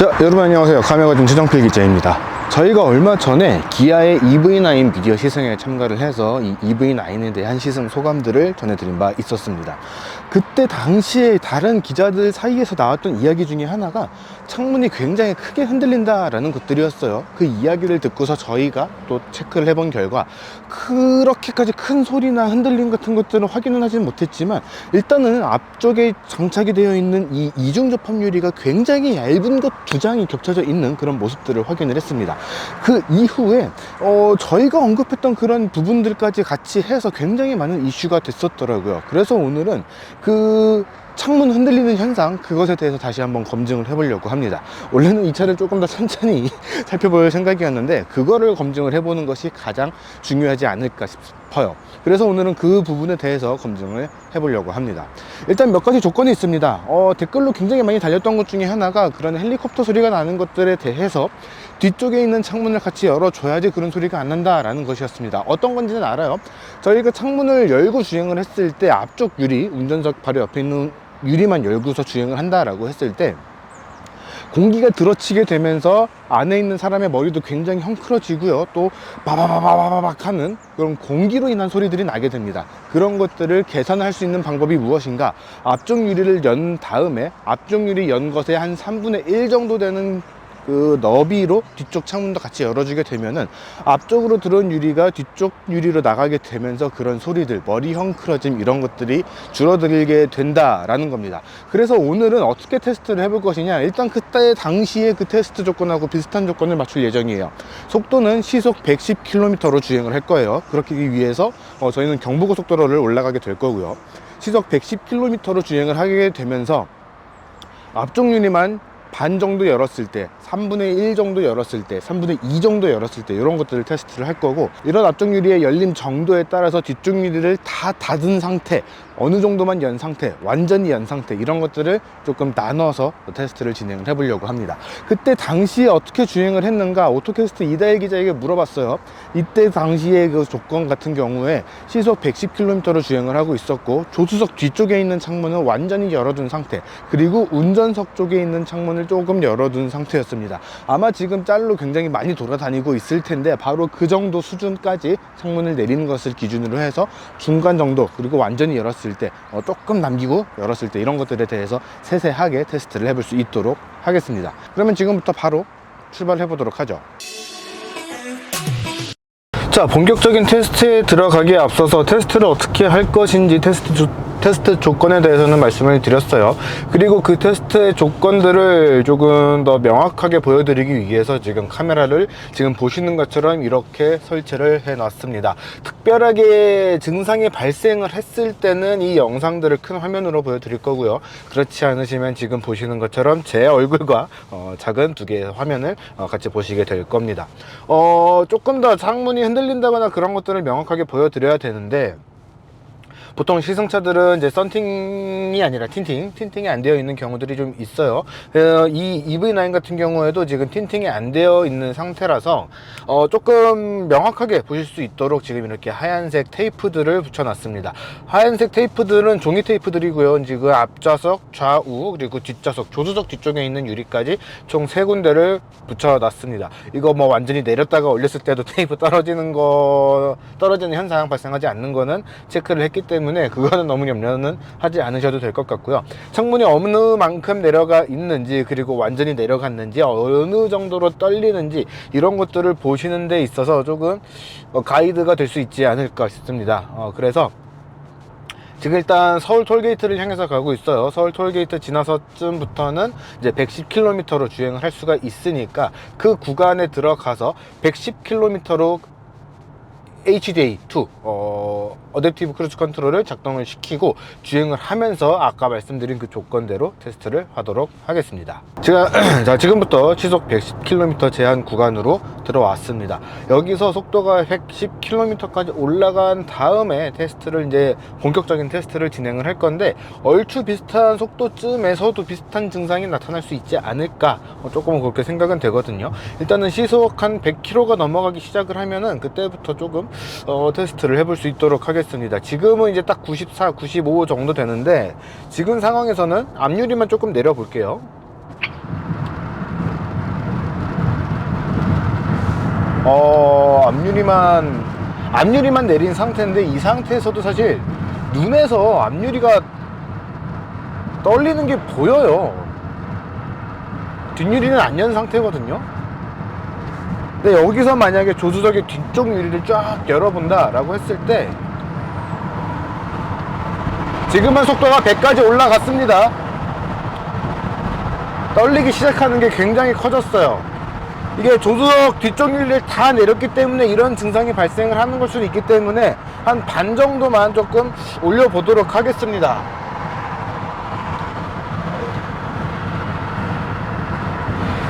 자, 여러분 안녕하세요. 카메라진 최정필 기자입니다. 저희가 얼마 전에 기아의 EV9 미디어 시승에 참가를 해서 이 EV9에 대한 시승 소감들을 전해드린 바 있었습니다. 그때 당시에 다른 기자들 사이에서 나왔던 이야기 중에 하나가 창문이 굉장히 크게 흔들린다라는 것들이었어요. 그 이야기를 듣고서 저희가 또 체크를 해본 결과 그렇게까지 큰 소리나 흔들림 같은 것들은 확인은 하진 못했지만, 일단은 앞쪽에 장착이 되어 있는 이 이중 접합 유리가 굉장히 얇은 것 두 장이 겹쳐져 있는 그런 모습들을 확인을 했습니다. 그 이후에 저희가 언급했던 그런 부분들까지 같이 해서 굉장히 많은 이슈가 됐었더라고요. 그래서 오늘은 그 창문 흔들리는 현상, 그것에 대해서 다시 한번 검증을 해보려고 합니다. 원래는 이 차를 조금 더 천천히 살펴볼 생각이었는데 그거를 검증을 해보는 것이 가장 중요하지 않을까 싶어요. 그래서 오늘은 그 부분에 대해서 검증을 해보려고 합니다. 일단 몇 가지 조건이 있습니다. 댓글로 굉장히 많이 달렸던 것 중에 하나가 그런 헬리콥터 소리가 나는 것들에 대해서 뒤쪽에 있는 창문을 같이 열어줘야지 그런 소리가 안 난다라는 것이었습니다. 어떤 건지는 알아요. 저희가 창문을 열고 주행을 했을 때 앞쪽 유리, 운전석 바로 옆에 있는 유리만 열고서 주행을 한다라고 했을 때 공기가 들어치게 되면서 안에 있는 사람의 머리도 굉장히 헝클어지고요, 또 바바바바바박 하는 그런 공기로 인한 소리들이 나게 됩니다. 그런 것들을 개선할 수 있는 방법이 무엇인가? 앞쪽 유리를 연 다음에 앞쪽 유리 연 것의 한 3분의 1 정도 되는 그 너비로 뒤쪽 창문도 같이 열어주게 되면은 앞쪽으로 들어온 유리가 뒤쪽 유리로 나가게 되면서 그런 소리들, 머리 헝클어짐 이런 것들이 줄어들게 된다라는 겁니다. 그래서 오늘은 어떻게 테스트를 해볼 것이냐, 일단 그때 당시에 그 테스트 조건하고 비슷한 조건을 맞출 예정이에요. 속도는 시속 110km로 주행을 할 거예요. 그렇기 위해서 저희는 경부고속도로를 올라가게 될 거고요. 시속 110km로 주행을 하게 되면서 앞쪽 유리만 반 정도 열었을 때, 3분의 1 정도 열었을 때, 3분의 2 정도 열었을 때 이런 것들을 테스트를 할 거고, 이런 앞쪽 유리의 열림 정도에 따라서 뒤쪽 유리를 다 닫은 상태, 어느 정도만 연 상태, 완전히 연 상태, 이런 것들을 조금 나눠서 테스트를 진행을 해보려고 합니다. 그때 당시에 어떻게 주행을 했는가 오토캐스트 이다일 기자에게 물어봤어요. 이때 당시에 그 조건 같은 경우에 시속 110km로 주행을 하고 있었고, 조수석 뒤쪽에 있는 창문은 완전히 열어둔 상태, 그리고 운전석 쪽에 있는 창문을 조금 열어둔 상태였습니다. 아마 지금 짤로 굉장히 많이 돌아다니고 있을 텐데 바로 그 정도 수준까지 창문을 내리는 것을 기준으로 해서 중간 정도, 그리고 완전히 열었을 때 조금 남기고 열었을 때 이런 것들에 대해서 세세하게 테스트를 해볼 수 있도록 하겠습니다. 그러면 지금부터 바로 출발해 보도록 하죠. 자, 본격적인 테스트에 들어가기에 앞서서 테스트를 어떻게 할 것인지 테스트 조건에 대해서는 말씀을 드렸어요. 그리고 그 테스트의 조건들을 조금 더 명확하게 보여드리기 위해서 지금 카메라를 지금 보시는 것처럼 이렇게 설치를 해 놨습니다. 특별하게 증상이 발생을 했을 때는 이 영상들을 큰 화면으로 보여드릴 거고요. 그렇지 않으시면 지금 보시는 것처럼 제 얼굴과 작은 두 개의 화면을 같이 보시게 될 겁니다. 조금 더 창문이 흔들린다거나 그런 것들을 명확하게 보여드려야 되는데, 보통 시승차들은 이제 썬팅이 아니라 틴팅이 안 되어 있는 경우들이 좀 있어요. 이 EV9 같은 경우에도 지금 틴팅이 안 되어 있는 상태라서 조금 명확하게 보실 수 있도록 지금 이렇게 하얀색 테이프들을 붙여 놨습니다. 하얀색 테이프들은 종이 테이프들이고요. 지금 앞좌석, 좌우, 그리고 뒷좌석, 조수석 뒤쪽에 있는 유리까지 총 3군데를 붙여 놨습니다. 이거 뭐 완전히 내렸다가 올렸을 때도 테이프 떨어지는 현상 발생하지 않는 거는 체크를 했기 때문에 그거는 너무 염려는 하지 않으셔도 될 것 같고요. 창문이 어느 만큼 내려가 있는지, 그리고 완전히 내려갔는지, 어느 정도로 떨리는지 이런 것들을 보시는 데 있어서 조금 가이드가 될 수 있지 않을까 싶습니다. 그래서 지금 일단 서울 톨게이트를 향해서 가고 있어요. 서울 톨게이트 지나서쯤부터는 이제 110km로 주행을 할 수가 있으니까 그 구간에 들어가서 110km로 HDA2 어댑티브 크루즈 컨트롤을 작동을 시키고 주행을 하면서 아까 말씀드린 그 조건대로 테스트를 하도록 하겠습니다. 제가 자, 지금부터 시속 110km 제한 구간으로 들어왔습니다. 여기서 속도가 110km까지 올라간 다음에 테스트를 이제 본격적인 테스트를 진행을 할 건데, 얼추 비슷한 속도쯤에서도 비슷한 증상이 나타날 수 있지 않을까 조금 그렇게 생각은 되거든요. 일단은 시속 한 100km가 넘어가기 시작을 하면은 그때부터 조금 테스트를 해볼 수 있도록 하겠습니다. 지금은 이제 딱 94, 95 정도 되는데, 지금 상황에서는 앞유리만 조금 내려 볼게요. 앞유리만 내린 상태인데, 이 상태에서도 사실 눈에서 앞유리가 떨리는 게 보여요. 뒷유리는 안 연 상태거든요. 근데 여기서 만약에 조수석의 뒤쪽 유리를 쫙 열어본다 라고 했을 때, 지금은 속도가 100까지 올라갔습니다. 떨리기 시작하는 게 굉장히 커졌어요. 이게 조수석 뒤쪽 유리를 다 내렸기 때문에 이런 증상이 발생을 하는 걸 수도 있기 때문에 한 반 정도만 조금 올려보도록 하겠습니다.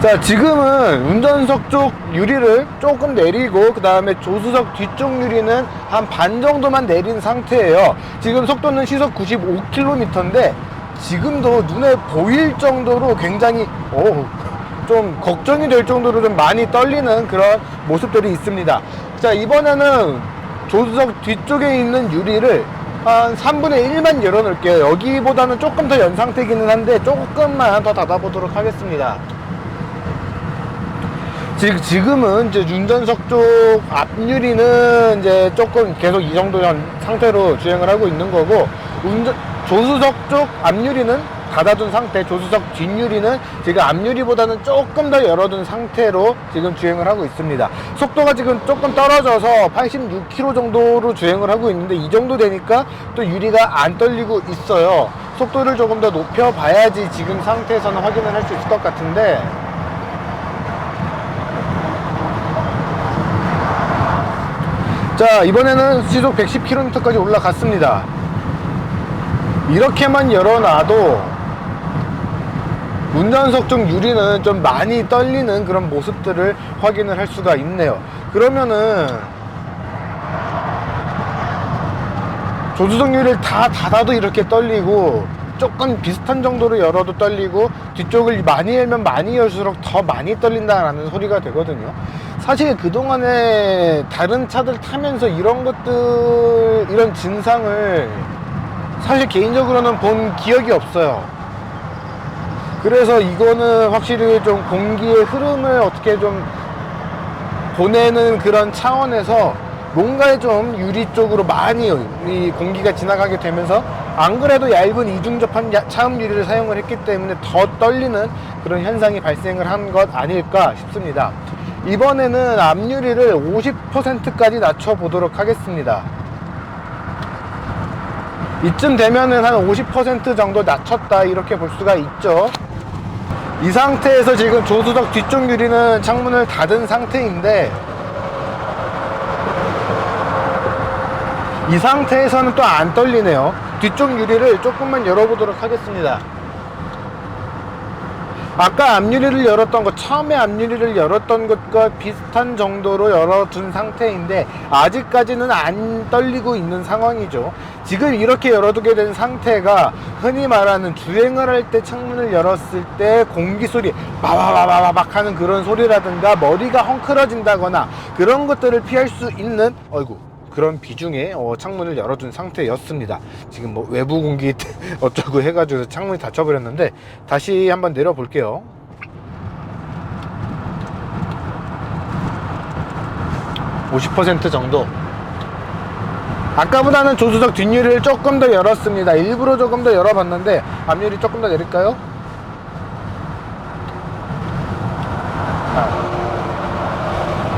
자, 지금은 운전석 쪽 유리를 조금 내리고, 그 다음에 조수석 뒤쪽 유리는 한 반 정도만 내린 상태예요. 지금 속도는 시속 95km인데 지금도 눈에 보일 정도로 굉장히 좀 걱정이 될 정도로 좀 많이 떨리는 그런 모습들이 있습니다. 자, 이번에는 조수석 뒤쪽에 있는 유리를 한 3분의 1만 열어 놓을게요. 여기보다는 조금 더 연 상태이기는 한데 조금만 더 닫아 보도록 하겠습니다. 지금은 이제 운전석 쪽 앞유리는 이제 조금 계속 이 정도 상태로 주행을 하고 있는 거고, 조수석 쪽 앞유리는 닫아둔 상태, 조수석 뒷유리는 지금 앞유리보다는 조금 더 열어둔 상태로 지금 주행을 하고 있습니다. 속도가 지금 조금 떨어져서 86km 정도로 주행을 하고 있는데, 이 정도 되니까 또 유리가 안 떨리고 있어요. 속도를 조금 더 높여 봐야지 지금 상태에서는 확인을 할 수 있을 것 같은데, 자, 이번에는 시속 110km까지 올라갔습니다. 이렇게만 열어놔도 운전석 쪽 유리는 좀 많이 떨리는 그런 모습들을 확인을 할 수가 있네요. 그러면은 조수석 유리를 다 닫아도 이렇게 떨리고, 조금 비슷한 정도로 열어도 떨리고, 뒤쪽을 많이 열면 많이 열수록 더 많이 떨린다라는 소리가 되거든요. 사실 그동안에 다른 차들 타면서 이런 것들, 이런 증상을 사실 개인적으로는 본 기억이 없어요. 그래서 이거는 확실히 좀 공기의 흐름을 어떻게 좀 보내는 그런 차원에서 뭔가에 좀 유리 쪽으로 많이 이 공기가 지나가게 되면서, 안 그래도 얇은 이중접한 차음 유리를 사용을 했기 때문에 더 떨리는 그런 현상이 발생을 한 것 아닐까 싶습니다. 이번에는 앞유리를 50%까지 낮춰 보도록 하겠습니다. 이쯤 되면은 한 50% 정도 낮췄다 이렇게 볼 수가 있죠. 이 상태에서 지금 조수석 뒤쪽 유리는 창문을 닫은 상태인데, 이 상태에서는 또 안 떨리네요. 뒤쪽 유리를 조금만 열어보도록 하겠습니다. 아까 앞유리를 열었던 것, 처음에 앞유리를 열었던 것과 비슷한 정도로 열어둔 상태인데 아직까지는 안 떨리고 있는 상황이죠. 지금 이렇게 열어두게 된 상태가 흔히 말하는 주행을 할 때 창문을 열었을 때 공기 소리 바바바바박 하는 그런 소리라든가 머리가 헝클어진다거나 그런 것들을 피할 수 있는 그런 비중의 창문을 열어둔 상태였습니다. 지금 뭐 외부 공기 어쩌고 해가지고 창문이 닫혀버렸는데, 다시 한번 내려볼게요. (50% 정도). 아까보다는 조수석 뒷유리를 조금 더 열었습니다. 일부러 조금 더 열어봤는데, 앞유리 조금 더 내릴까요?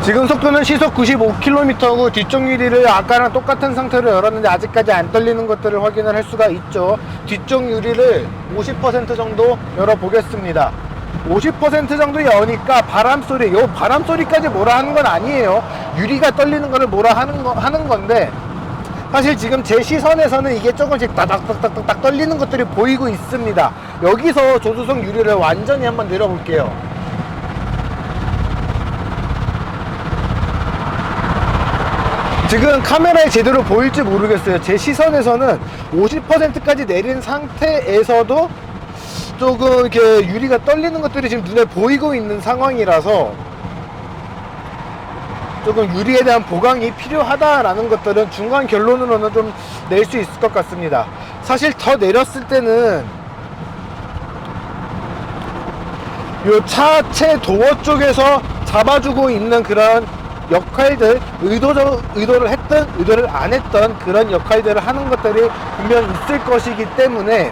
지금 속도는 시속 95km고 뒤쪽 유리를 아까랑 똑같은 상태로 열었는데 아직까지 안 떨리는 것들을 확인을 할 수가 있죠. 뒤쪽 유리를 50% 정도 열어보겠습니다. 50% 정도 여니까 바람소리, 요 바람소리까지 뭐라 하는 건 아니에요. 유리가 떨리는 거를 뭐라 하는 건데, 사실 지금 제 시선에서는 이게 조금씩 따닥따닥따닥 떨리는 것들이 보이고 있습니다. 여기서 조수석 유리를 완전히 한번 내려볼게요. 지금 카메라에 제대로 보일지 모르겠어요. 제 시선에서는 50%까지 내린 상태에서도 조금 이렇게 유리가 떨리는 것들이 지금 눈에 보이고 있는 상황이라서 조금 유리에 대한 보강이 필요하다라는 것들은 중간 결론으로는 좀 낼 수 있을 것 같습니다. 사실 더 내렸을 때는 요 차체 도어 쪽에서 잡아주고 있는 그런 역할들, 의도를 했든 의도를 안 했던 그런 역할들을 하는 것들이 분명 있을 것이기 때문에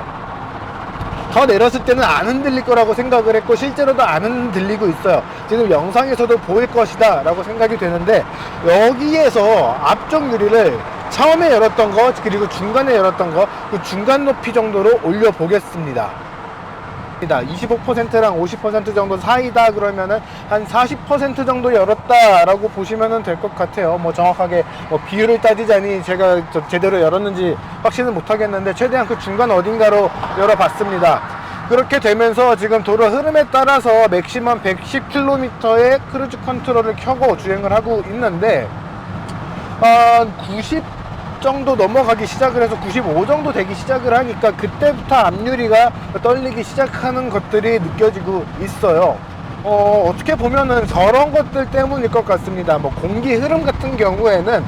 더 내렸을 때는 안 흔들릴 거라고 생각을 했고, 실제로도 안 흔들리고 있어요. 지금 영상에서도 보일 것이다 라고 생각이 되는데, 여기에서 앞쪽 유리를 처음에 열었던 거 그리고 중간에 열었던 거, 그 중간 높이 정도로 올려 보겠습니다. 25%랑 50% 정도 사이다 그러면은 한 40% 정도 열었다 라고 보시면 될 것 같아요. 뭐 정확하게 뭐 비율을 따지자니 제가 제대로 열었는지 확신은 못하겠는데, 최대한 그 중간 어딘가로 열어봤습니다. 그렇게 되면서 지금 도로 흐름에 따라서 맥시멈 110km의 크루즈 컨트롤을 켜고 주행을 하고 있는데, 90 정도 넘어가기 시작을 해서 95 정도 되기 시작을 하니까 그때부터 앞유리가 떨리기 시작하는 것들이 느껴지고 있어요. 어떻게 보면은 저런 것들 때문일 것 같습니다. 뭐 공기 흐름 같은 경우에는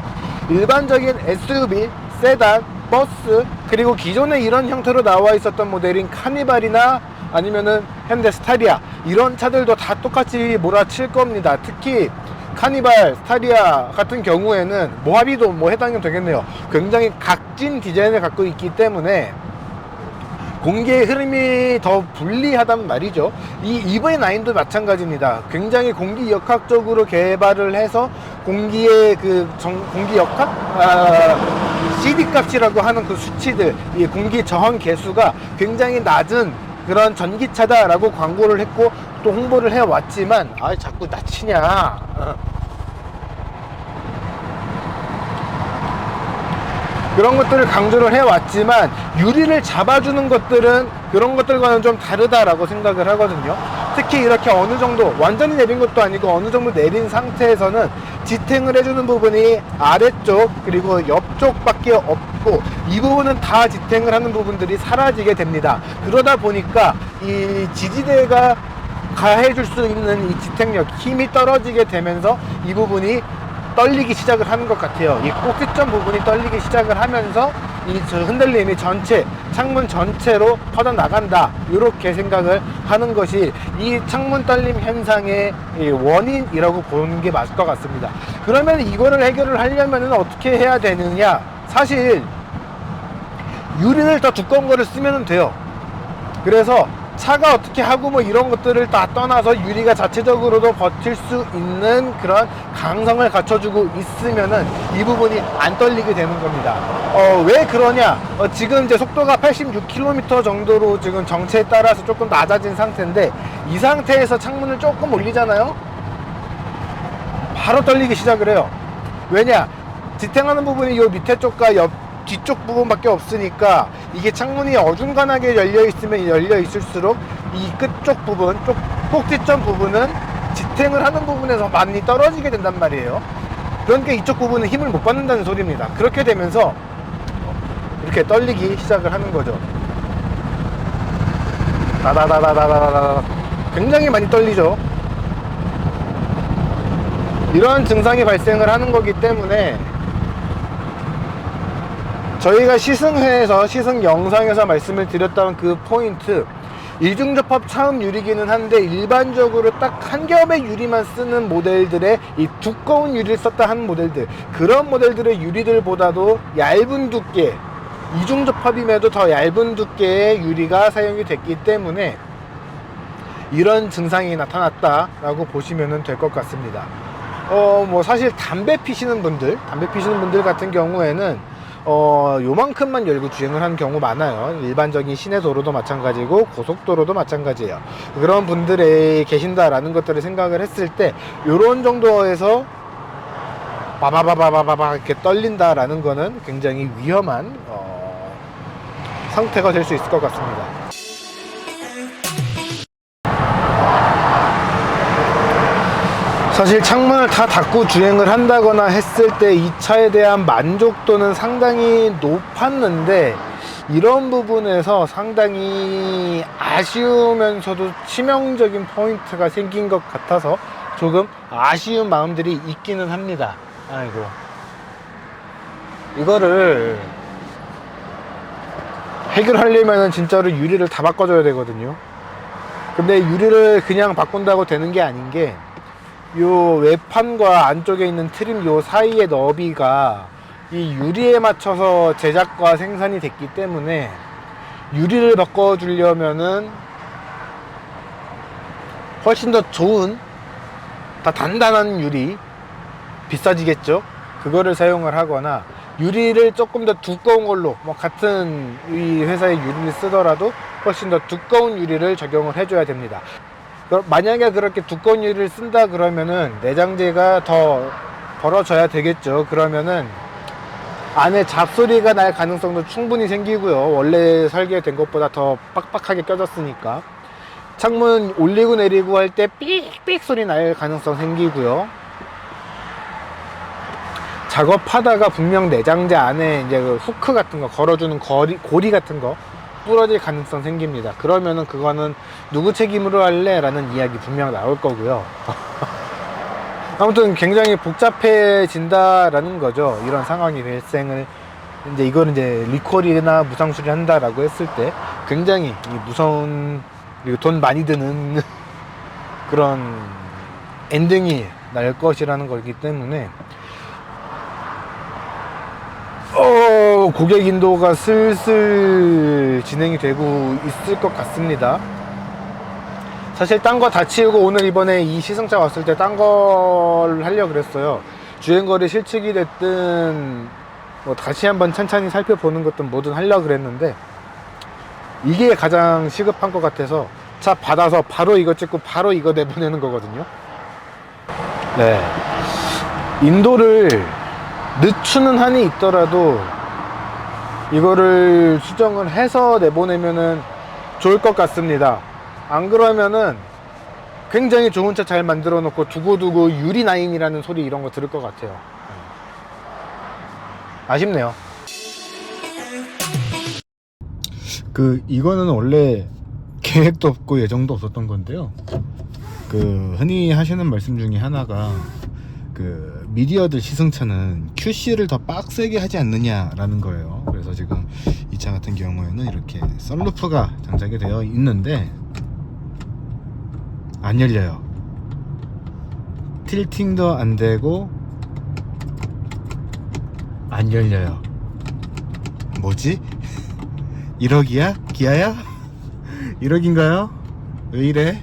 일반적인 SUV, 세단, 버스, 그리고 기존에 이런 형태로 나와 있었던 모델인 카니발이나 아니면은 현대 스타리아, 이런 차들도 다 똑같이 몰아칠 겁니다. 특히 카니발, 스타리아 같은 경우에는 모하비도 뭐 해당이 되겠네요. 굉장히 각진 디자인을 갖고 있기 때문에 공기의 흐름이 더 불리하단 말이죠. 이 EV9도 마찬가지입니다. 굉장히 공기 역학적으로 개발을 해서 공기의 공기 역학? CD 값이라고 하는 그 수치들, 이 공기 저항 계수가 굉장히 낮은 그런 전기차다라고 광고를 했고 또 홍보를 해왔지만, 자꾸 낮추냐. 그런 것들을 강조를 해왔지만, 유리를 잡아주는 것들은 그런 것들과는 좀 다르다라고 생각을 하거든요. 특히 이렇게 어느 정도 완전히 내린 것도 아니고 어느 정도 내린 상태에서는 지탱을 해주는 부분이 아래쪽 그리고 옆쪽밖에 없고, 이 부분은 다 지탱을 하는 부분들이 사라지게 됩니다. 그러다 보니까 이 지지대가 가해줄 수 있는 이 지탱력, 힘이 떨어지게 되면서 이 부분이 떨리기 시작을 하는 것 같아요. 이 꼭지점 부분이 떨리기 시작을 하면서 이 흔들림이 전체, 창문 전체로 퍼져나간다, 이렇게 생각을 하는 것이 이 창문 떨림 현상의 원인이라고 보는 게 맞을 것 같습니다. 그러면 이거를 해결을 하려면 어떻게 해야 되느냐? 사실 유리를 더 두꺼운 거를 쓰면 돼요. 그래서 차가 어떻게 하고 뭐 이런 것들을 다 떠나서 유리가 자체적으로도 버틸 수 있는 그런 강성을 갖춰주고 있으면은 이 부분이 안 떨리게 되는 겁니다. 왜 그러냐? 지금 이제 속도가 86km 정도로 지금 정체에 따라서 조금 낮아진 상태인데, 이 상태에서 창문을 조금 올리잖아요? 바로 떨리기 시작을 해요. 왜냐? 지탱하는 부분이 요 밑에 쪽과 뒤쪽 부분밖에 없으니까, 이게 창문이 어중간하게 열려 있으면 열려 있을수록 이 끝쪽 부분, 꼭지점 부분은 지탱을 하는 부분에서 많이 떨어지게 된단 말이에요. 그러니까 이쪽 부분은 힘을 못 받는다는 소리입니다. 그렇게 되면서 이렇게 떨리기 시작을 하는 거죠. 다다다다다다다, 굉장히 많이 떨리죠. 이런 증상이 발생을 하는 거기 때문에 저희가 시승회에서, 시승 영상에서 말씀을 드렸던 그 포인트, 이중접합 차음 유리기는 한데 일반적으로 딱 한 겹의 유리만 쓰는 모델들의 이 두꺼운 유리를 썼다 하는 모델들, 그런 모델들의 유리들보다도 얇은 두께, 이중접합임에도 더 얇은 두께의 유리가 사용이 됐기 때문에 이런 증상이 나타났다라고 보시면 될 것 같습니다. 뭐 사실 담배 피시는 분들 같은 경우에는 요만큼만 열고 주행을 하는 경우 많아요. 일반적인 시내 도로도 마찬가지고 고속도로도 마찬가지예요. 그런 분들이 계신다라는 것들을 생각을 했을 때, 요런 정도에서 바바바바바바 이렇게 떨린다라는 거는 굉장히 위험한 상태가 될 수 있을 것 같습니다. 사실 창문을 다 닫고 주행을 한다거나 했을 때 이 차에 대한 만족도는 상당히 높았는데, 이런 부분에서 상당히 아쉬우면서도 치명적인 포인트가 생긴 것 같아서 조금 아쉬운 마음들이 있기는 합니다. 아이고, 이거를 해결하려면 진짜로 유리를 다 바꿔줘야 되거든요. 근데 유리를 그냥 바꾼다고 되는 게 아닌 게, 요 외판과 안쪽에 있는 트림 요 사이의 너비가 이 유리에 맞춰서 제작과 생산이 됐기 때문에 유리를 바꿔주려면은 훨씬 더 좋은, 다 단단한 유리, 비싸지겠죠. 그거를 사용을 하거나 유리를 조금 더 두꺼운 걸로, 뭐 같은 이 회사의 유리를 쓰더라도 훨씬 더 두꺼운 유리를 적용을 해줘야 됩니다. 만약에 그렇게 두꺼운 유리를 쓴다 그러면은 내장재가 더 벌어져야 되겠죠. 그러면은 안에 잡소리가 날 가능성도 충분히 생기고요. 원래 설계된 것보다 더 빡빡하게 껴졌으니까 창문 올리고 내리고 할 때 삑삑 소리 날 가능성 생기고요. 작업하다가 분명 내장재 안에 이제 그 후크 같은 거 걸어주는 고리 같은 거 부러질 가능성 생깁니다. 그러면은 그거는 누구 책임으로 할래? 라는 이야기 분명 나올 거고요. 아무튼 굉장히 복잡해진다라는 거죠. 이런 상황이 발생을, 이제 이거는 이제 리콜이나 무상 수리한다라고 했을 때 굉장히 무서운, 그리고 돈 많이 드는 그런 엔딩이 날 것이라는 거기 때문에 고객 인도가 슬슬 진행이 되고 있을 것 같습니다. 사실 딴 거 다 치우고 오늘 이번에 이 시승차 왔을 때 딴 걸 하려고 그랬어요. 주행거리 실측이 됐든 뭐 다시 한번 천천히 살펴보는 것든 뭐든 하려고 그랬는데 이게 가장 시급한 것 같아서 차 받아서 바로 이거 찍고 바로 이거 내보내는 거거든요. 네, 인도를 늦추는 한이 있더라도 이거를 수정을 해서 내보내면은 좋을 것 같습니다. 안 그러면은 굉장히 좋은 차 잘 만들어 놓고 두고두고 유리9이라는 소리 이런 거 들을 것 같아요. 아쉽네요. 이거는 원래 계획도 없고 예정도 없었던 건데요. 흔히 하시는 말씀 중에 하나가 미디어들 시승차는 QC를 더 빡세게 하지 않느냐라는 거예요. 그래서 지금 이 차 같은 경우에는 이렇게 썬루프가 장착이 되어 있는데 안 열려요. 틸팅도 안 되고 안 열려요. 뭐지? 1억이야? 기아야? 1억인가요? 왜 이래?